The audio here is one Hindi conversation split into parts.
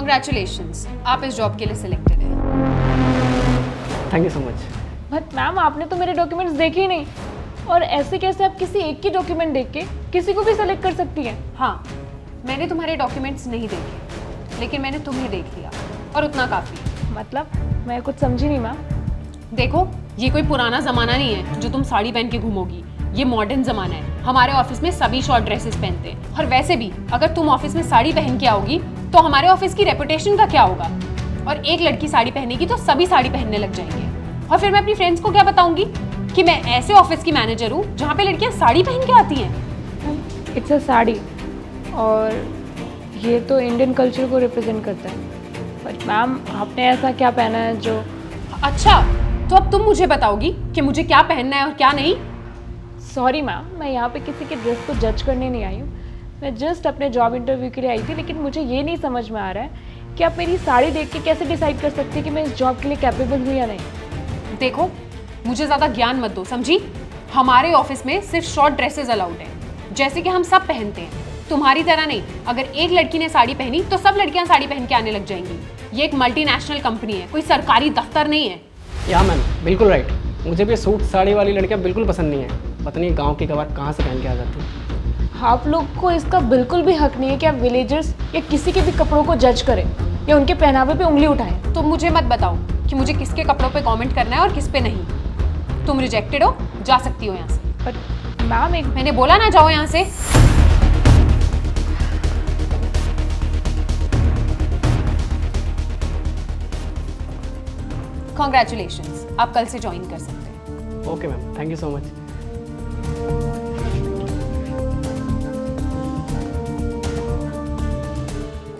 कॉन्ग्रेचुलेशंस, आप इस जॉब के लिए सिलेक्टेड हैं। Thank you so much. But ma'am आपने तो मेरे डॉक्यूमेंट्स देखे ही नहीं, और ऐसे कैसे आप किसी एक की डॉक्यूमेंट देख के किसी को भी सेलेक्ट कर सकती हैं? हाँ, मैंने तुम्हारे डॉक्यूमेंट्स नहीं देखे, लेकिन मैंने तुम्हें देख लिया और उतना काफ़ी। मतलब मैं कुछ समझी नहीं मैम। देखो, ये कोई पुराना ज़माना नहीं है जो तुम साड़ी पहन के घूमोगी। ये मॉडर्न ज़माना है। हमारे ऑफिस में सभी शॉर्ट ड्रेसेस पहनते हैं, और वैसे भी अगर तुम ऑफिस में साड़ी पहन के आओगी तो हमारे ऑफिस की रेपुटेशन का क्या होगा? और एक लड़की साड़ी पहनेगी तो सभी साड़ी पहनने लग जाएंगे, और फिर मैं अपनी फ्रेंड्स को क्या बताऊंगी कि मैं ऐसे ऑफिस की मैनेजर हूँ जहाँ पे लड़कियाँ साड़ी पहन के आती हैं। इट्स अ साड़ी, और ये तो इंडियन कल्चर को रिप्रेजेंट करता है। बट मैम आपने ऐसा क्या पहना है जो... अच्छा, तो अब तुम मुझे बताओगी कि मुझे क्या पहनना है और क्या नहीं? सॉरी मैम, मैं यहाँ पे किसी के ड्रेस को जज करने नहीं आई हूँ। मैं जस्ट अपने जॉब इंटरव्यू के लिए आई थी, लेकिन मुझे ये नहीं समझ में आ रहा है कि आप मेरी साड़ी देख के कैसे डिसाइड कर सकते हैं कि मैं इस जॉब के लिए कैपेबल हूँ या नहीं। देखो, मुझे ज़्यादा ज्ञान मत दो, समझी? हमारे ऑफिस में सिर्फ शॉर्ट ड्रेसेस अलाउड है, जैसे कि हम सब पहनते हैं। तुम्हारी तरह नहीं, अगर एक लड़की ने साड़ी पहनी तो सब लड़कियां साड़ी पहन के आने लग जाएंगी। ये एक मल्टीनेशनल कंपनी है, कोई सरकारी दफ्तर नहीं है। या मैम, बिल्कुल राइट। मुझे भी सूट साड़ी वाली लड़कियाँ बिल्कुल पसंद नहीं है। पता नहीं गांव की गवार कहाँ से पहन के आ जाती है। आप लोग को इसका बिल्कुल भी हक नहीं है कि आप विलेजर्स या किसी के भी कपड़ों को जज करें या उनके पहनावे पे उंगली उठाएं। तुम मुझे मत बताओ कि मुझे किसके कपड़ों पे कमेंट करना है और किस पे नहीं। तुम रिजेक्टेड हो, जा सकती हो यहाँ से। बट मैम एक... मैंने बोला ना, जाओ यहाँ से। कॉन्ग्रेचुलेशंस, आप कल से ज्वाइन कर सकते हैं। Okay ma'am, thank you so much.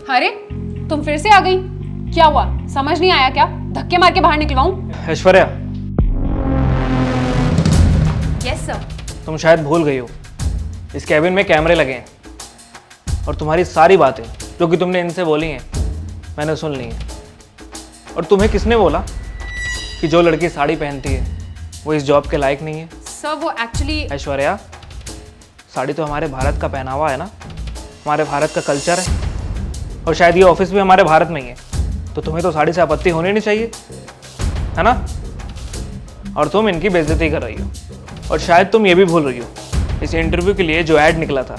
अरे, तुम फिर से आ गई? क्या हुआ, समझ नहीं आया क्या? धक्के मार के बाहर निकलवाऊं? Aishwarya, yes sir. तुम शायद भूल गई हो, इस कैबिन में कैमरे लगे हैं और तुम्हारी सारी बातें जो कि तुमने इनसे बोली हैं मैंने सुन ली हैं। और तुम्हें किसने बोला कि जो लड़की साड़ी पहनती है वो इस जॉब के लायक नहीं है? सर वो एक्चुअली... ऐश्वर्या, साड़ी तो हमारे भारत का पहनावा है ना, हमारे भारत का कल्चर है, और शायद ये ऑफिस भी हमारे भारत में ही है, तो तुम्हें तो साड़ी से आपत्ति होनी नहीं चाहिए, है ना? और तुम इनकी बेइज्जती कर रही हो। और शायद तुम ये भी भूल रही हो, इस इंटरव्यू के लिए जो ऐड निकला था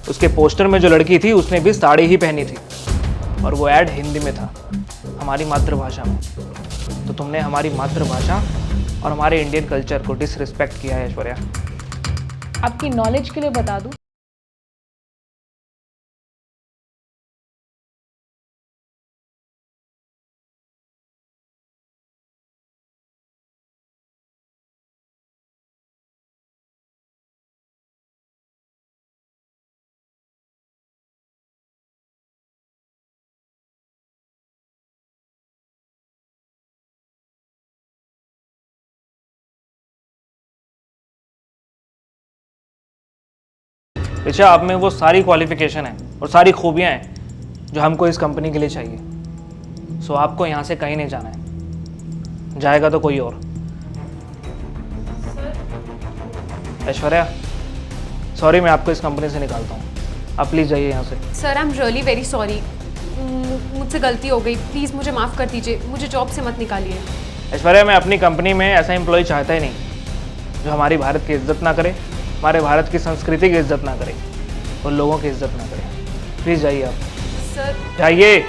उसके पोस्टर में जो लड़की थी उसने भी साड़ी ही पहनी थी, और वो ऐड हिंदी में था, हमारी मातृभाषा में। तो तुमने हमारी मातृभाषा और हमारे इंडियन कल्चर को डिसरिस्पेक्ट किया है ऐश्वर्या। आपकी नॉलेज के लिए बता दूं, ऋचा, आप में वो सारी क्वालिफिकेशन है और सारी खूबियाँ हैं जो हमको इस कंपनी के लिए चाहिए। सो आपको यहाँ से कहीं नहीं जाना है, जाएगा तो कोई और। ऐश्वर्या, सॉरी, मैं आपको इस कंपनी से निकालता हूँ, आप प्लीज़ जाइए यहाँ से। Sir, I am really very sorry, मुझसे गलती हो गई, प्लीज़ मुझे माफ़ कर दीजिए, मुझे जॉब से मत निकालिए। ऐश्वर्या, मैं अपनी कंपनी में ऐसा एम्प्लॉय चाहता ही नहीं जो हमारी भारत की इज्जत ना करे, हमारे भारत की संस्कृति की इज्जत ना करे और लोगों की इज्जत ना करे। प्लीज़ जाइए आप, सर। जाइए।